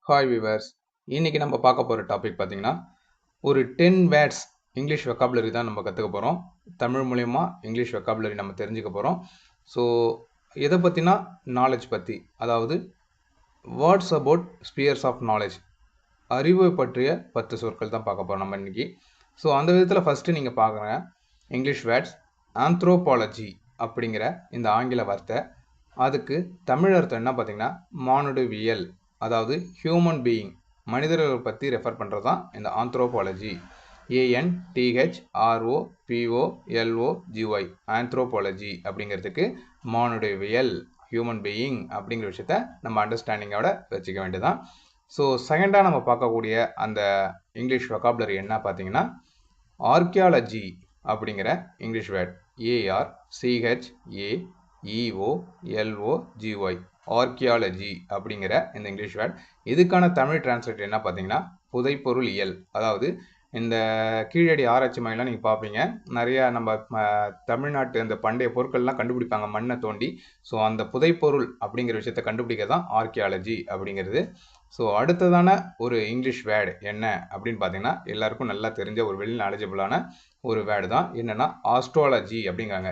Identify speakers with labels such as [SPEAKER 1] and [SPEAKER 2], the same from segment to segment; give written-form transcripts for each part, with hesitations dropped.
[SPEAKER 1] Hi viewers, இன்னைக்கு நம்ம பார்க்க போகிற டாபிக் பார்த்தீங்கன்னா ஒரு 10 வேர்ட்ஸ் இங்கிலீஷ் வெக்காபுலரி தான் நம்ம கற்றுக்க போகிறோம். தமிழ் மூலயமா இங்கிலீஷ் வெக்காபுலரி நம்ம தெரிஞ்சுக்க போகிறோம். ஸோ எதை பற்றினா நாலேஜ் பற்றி, அதாவது words about spheres of knowledge, அறிவு பற்றிய 10 சொற்கள் தான் பார்க்க போகிறோம் நம்ம இன்னைக்கு. ஸோ அந்த விதத்தில் ஃபஸ்ட்டு நீங்கள் பார்க்குற இங்கிலீஷ் வேர்ட்ஸ் ஆந்த்ரோபாலஜி அப்படிங்கிற இந்த ஆங்கில வார்த்தை. அதுக்கு தமிழ் அர்த்தம் என்ன பார்த்தீங்கன்னா மானுடவியல், அதாவது ஹியூமன் பீயிங், மனிதர்கள் பற்றி ரெஃபர் பண்ணுறது தான் இந்த ஆந்த்ரோபாலஜி. ANTHROPOLOGY ஆந்த்ரோபாலஜி அப்படிங்கிறதுக்கு மானுடவியல், ஹியூமன் பீயிங் அப்படிங்கிற விஷயத்த நம்ம அண்டர்ஸ்டாண்டிங்கோட வச்சுக்க வேண்டியதான். ஸோ செகண்டாக நம்ம பார்க்கக்கூடிய அந்த இங்கிலீஷ் வெக்காபுலரி என்ன பார்த்தீங்கன்னா ஆர்கியாலஜி அப்படிங்கிற இங்கிலீஷ் வேர்ட். ARCHAEOLOGY ஆர்கியாலஜி அப்படிங்கிற இந்த இங்கிலீஷ் வேர்ட். இதுக்கான தமிழ் டிரான்ஸ்லேட் என்ன பார்த்தீங்கன்னா புதைப்பொருள் இயல். அதாவது இந்த கீழடி ஆராய்ச்சி மையம்லாம் நீங்கள் பார்ப்பீங்க, நிறையா நம்ம தமிழ்நாட்டு அந்த பண்டைய பொருட்கள்லாம் கண்டுபிடிப்பாங்க மண்ணை தோண்டி. ஸோ அந்த புதைப்பொருள் அப்படிங்கிற விஷயத்தை கண்டுபிடிக்க தான் ஆர்கியாலஜி அப்படிங்கிறது. ஸோ அடுத்ததான ஒரு இங்கிலீஷ் வேர்டு என்ன அப்படின்னு பார்த்தீங்கன்னா எல்லாருக்கும் நல்லா தெரிஞ்ச ஒரு வெல் நாலேஜபிளான ஒரு வேர்டு தான். என்னென்னா ஆஸ்ட்ராலஜி அப்படிங்கிறாங்க.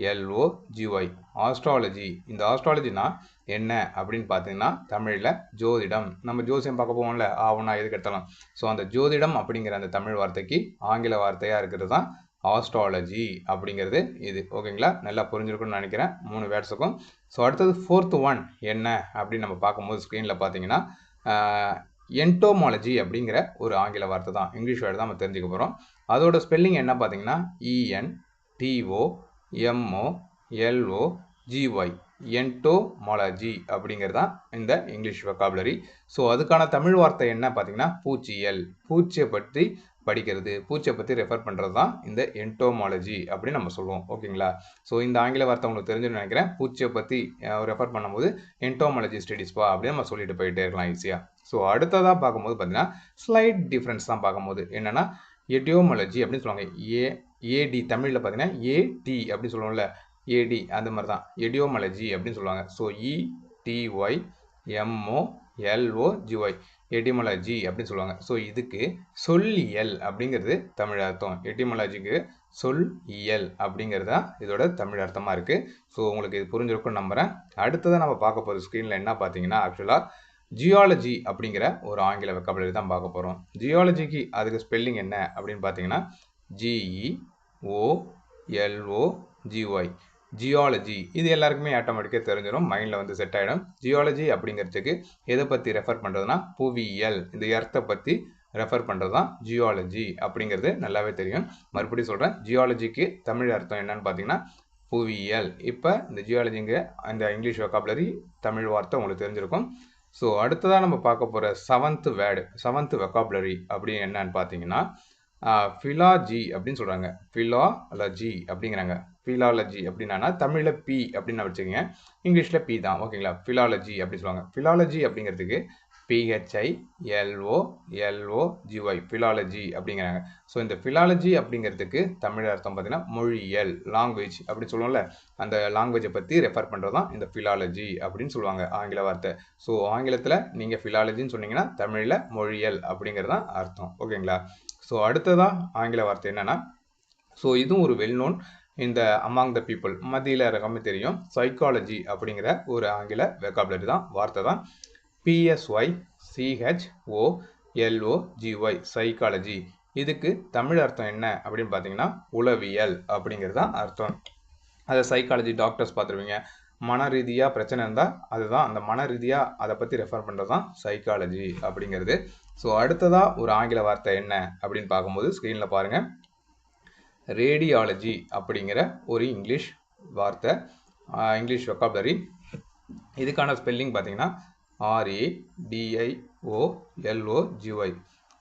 [SPEAKER 1] ASTROLOGY astrology. இந்த ஆஸ்ட்ராலஜினா என்ன அப்படின்னு பார்த்தீங்கன்னா தமிழில் ஜோதிடம். நம்ம ஜோசியம் பார்க்க போவோம்ல, ஆவணா எதுக்கு எடுத்தாலும். ஸோ அந்த ஜோதிடம் அப்படிங்கிற அந்த தமிழ் வார்த்தைக்கு ஆங்கில வார்த்தையாக இருக்கிறது தான் ஆஸ்ட்ராலஜி அப்படிங்கிறது இது. ஓகேங்களா, நல்லா புரிஞ்சிருக்குன்னு நினைக்கிறேன் 3 வேர்ட்ஸுக்கும். ஸோ அடுத்தது 4th ஒன் என்ன அப்படின்னு நம்ம பார்க்கும்போது ஸ்க்ரீனில் பார்த்தீங்கன்னா என்டோமாலஜி அப்படிங்கிற ஒரு ஆங்கில வார்த்தை தான், இங்கிலீஷ் வேர்டு தான் நம்ம தெரிஞ்சுக்க போகிறோம். அதோட ஸ்பெல்லிங் என்ன பார்த்தீங்கன்னா ENTOMOLOGY என்டோமாலஜி அப்படிங்கிறது தான் இந்த இங்கிலீஷ் வெக்காபுலரி. ஸோ அதுக்கான தமிழ் வார்த்தை என்ன பார்த்தீங்கன்னா பூச்சியல், பூச்சியை பற்றி படிக்கிறது, பூச்சியை பற்றி ரெஃபர் பண்ணுறது தான் இந்த என்டோமாலஜி அப்படின்னு நம்ம சொல்லுவோம். ஓகேங்களா, ஸோ இந்த ஆங்கில வார்த்தை உங்களுக்கு தெரிஞ்சுன்னு நினைக்கிறேன். பூச்சியை பற்றி ரெஃபர் பண்ணும்போது என்டோமாலஜி ஸ்டடீஸ்பா அப்படின்னு நம்ம சொல்லிட்டு போயிட்டே இருக்கலாம் ஈஸியாக. ஸோ அடுத்ததாக பார்க்கும்போது பார்த்தீங்கன்னா ஸ்லைட் டிஃப்ரென்ஸ் தான் பார்க்கும்போது என்னென்னா எடியோமாலஜி அப்படின்னு சொல்லுவாங்க. ஏடி தமிழில் பார்த்தீங்கன்னா ஏடி அப்படின்னு சொல்லுவோம்ல, ஏடி அந்த மாதிரி தான் எடியோமாலஜி அப்படின்னு சொல்லுவாங்க. ஸோ ETYMOLOGY எடிமாலஜி அப்படின்னு சொல்லுவாங்க. ஸோ இதுக்கு சொல்லியல் அப்படிங்கிறது தமிழ் அர்த்தம். எடிமாலஜிக்கு சொல் இயல் அப்படிங்கிறது தான் இதோட தமிழ் அர்த்தமாக இருக்குது. ஸோ உங்களுக்கு இது புரிஞ்சிருக்குன்னு நம்புகிறேன். அடுத்ததாக நம்ம பார்க்க போகிற ஸ்க்ரீனில் என்ன பார்த்தீங்கன்னா ஆக்சுவலாக ஜியாலஜி அப்படிங்கிற ஒரு ஆங்கில வெக்காபுலரி தான் பார்க்க போகிறோம். ஜியாலஜிக்கு அதுக்கு ஸ்பெல்லிங் என்ன அப்படின்னு பார்த்தீங்கன்னா GEOLOGY ஜியாலஜி. இது எல்லாருக்குமே ஆட்டோமேட்டிக்காக தெரிஞ்சிடும், மைண்டில் வந்து செட் ஆகிடும். ஜியாலஜி அப்படிங்கிறதுக்கு எதை பற்றி ரெஃபர் பண்ணுறதுனா புவியியல், இந்த எர்த்தை பற்றி ரெஃபர் பண்ணுறது தான் ஜியாலஜி அப்படிங்கிறது நல்லாவே தெரியும். மறுபடியும் சொல்கிறேன், ஜியாலஜிக்கு தமிழ் அர்த்தம் என்னன்னு பார்த்தீங்கன்னா புவியியல். இப்போ இந்த ஜியாலஜிங்க இந்த இங்கிலீஷ் வெக்காபுலரி தமிழ் வார்த்தை உங்களுக்கு தெரிஞ்சிருக்கும். ஸோ அடுத்ததாக நம்ம பார்க்க போகிற 7th வேர்டு, 7th வெக்காபுலரி அப்படி என்னன்னு பார்த்தீங்கன்னா ஃபிலாஜி அப்படின்னு சொல்கிறாங்க. ஃபிலாலஜி அப்படிங்கிறாங்க. ஃபிலாலஜி அப்படின்னா தமிழில் பி அப்படின்னு வச்சுக்கோங்க, இங்கிலீஷில் பி தான். ஓகேங்களா, ஃபிலாலஜி அப்படின்னு சொல்லுவாங்க. ஃபிலாலஜி அப்படிங்கிறதுக்கு PHILOLOGY ஃபிலாலஜி அப்படிங்கிறாங்க. ஸோ இந்த ஃபிலாலஜி அப்படிங்கிறதுக்கு தமிழ் அர்த்தம் பார்த்தீங்கன்னா மொழியியல், லாங்குவேஜ் அப்படின்னு சொல்லுவோம்ல, அந்த லாங்குவேஜை பற்றி ரெஃபர் பண்ணுறது தான் இந்த ஃபிலாலஜி அப்படின்னு சொல்லுவாங்க ஆங்கில வார்த்தை. ஸோ ஆங்கிலத்தில் நீங்கள் ஃபிலாலஜின்னு சொன்னீங்கன்னா தமிழில் மொழியியல் அப்படிங்கிறது தான் அர்த்தம். ஓகேங்களா, ஸோ அடுத்ததான் ஆங்கில வார்த்தை என்னென்னா, ஸோ இதுவும் ஒரு வெல் நோன் இந்த அமாங் த பீப்புள் மத்தியில் இருக்கமே தெரியும், சைக்காலஜி அப்படிங்கிற ஒரு ஆங்கில வெக்காபுலரி தான், வார்த்தை தான். PSYCHOLOGY psychology. இதுக்கு தமிழ் அர்த்தம் என்ன அப்படின்னு பார்த்தீங்கன்னா உளவியல் அப்படிங்கிறது தான் அர்த்தம். அதை சைக்காலஜி டாக்டர்ஸ் பார்த்துருவீங்க, மன ரீதியாக பிரச்சனை இருந்தால் அதுதான் அந்த மன ரீதியாக அதை பற்றி ரெஃபர் பண்ணுறது தான் சைக்காலஜி அப்படிங்கிறது. ஸோ அடுத்ததாக ஒரு ஆங்கில வார்த்தை என்ன அப்படின்னு பார்க்கும்போது ஸ்க்ரீனில் பாருங்கள், ரேடியாலஜி அப்படிங்கிற ஒரு இங்கிலீஷ் வார்த்தை, இங்கிலீஷ் வெக்காபுலரி. இதுக்கான ஸ்பெல்லிங் பார்த்தீங்கன்னா RADIOLOGY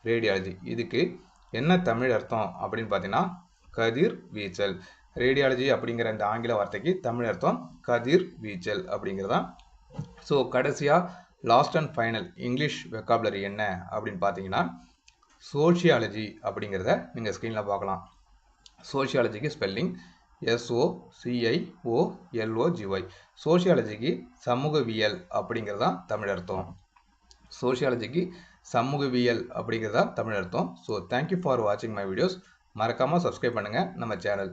[SPEAKER 1] ரேடியாலஜி. இதுக்கு என்ன தமிழ் அர்த்தம் அப்படின்னு பார்த்தீங்கன்னா கதிர் வீச்சல். ரேடியாலஜி அப்படிங்கிற இந்த ஆங்கில வார்த்தைக்கு தமிழ் அர்த்தம் கதிர் வீச்சல் அப்படிங்கிறது தான். ஸோ கடைசியாக last and final English vocabulary என்ன அப்படின்னு பார்த்தீங்கன்னா சோஷியாலஜி அப்படிங்கிறத நீங்கள் ஸ்க்ரீனில் பார்க்கலாம். சோஷியாலஜிக்கு ஸ்பெல்லிங் SOCIOLOGY. சோஷியாலஜிக்கு சமூகவியல் அப்படிங்கிறது தான் தமிழ் அர்த்தம். சோஷியாலஜிக்கு சமூகவியல் அப்படிங்கிறது தான் தமிழ் அர்த்தம். ஸோ தேங்க்யூ ஃபார் வாட்சிங் மை வீடியோஸ். மறக்காமல் சப்ஸ்கிரைப் பண்ணுங்கள் நம்ம சேனல்.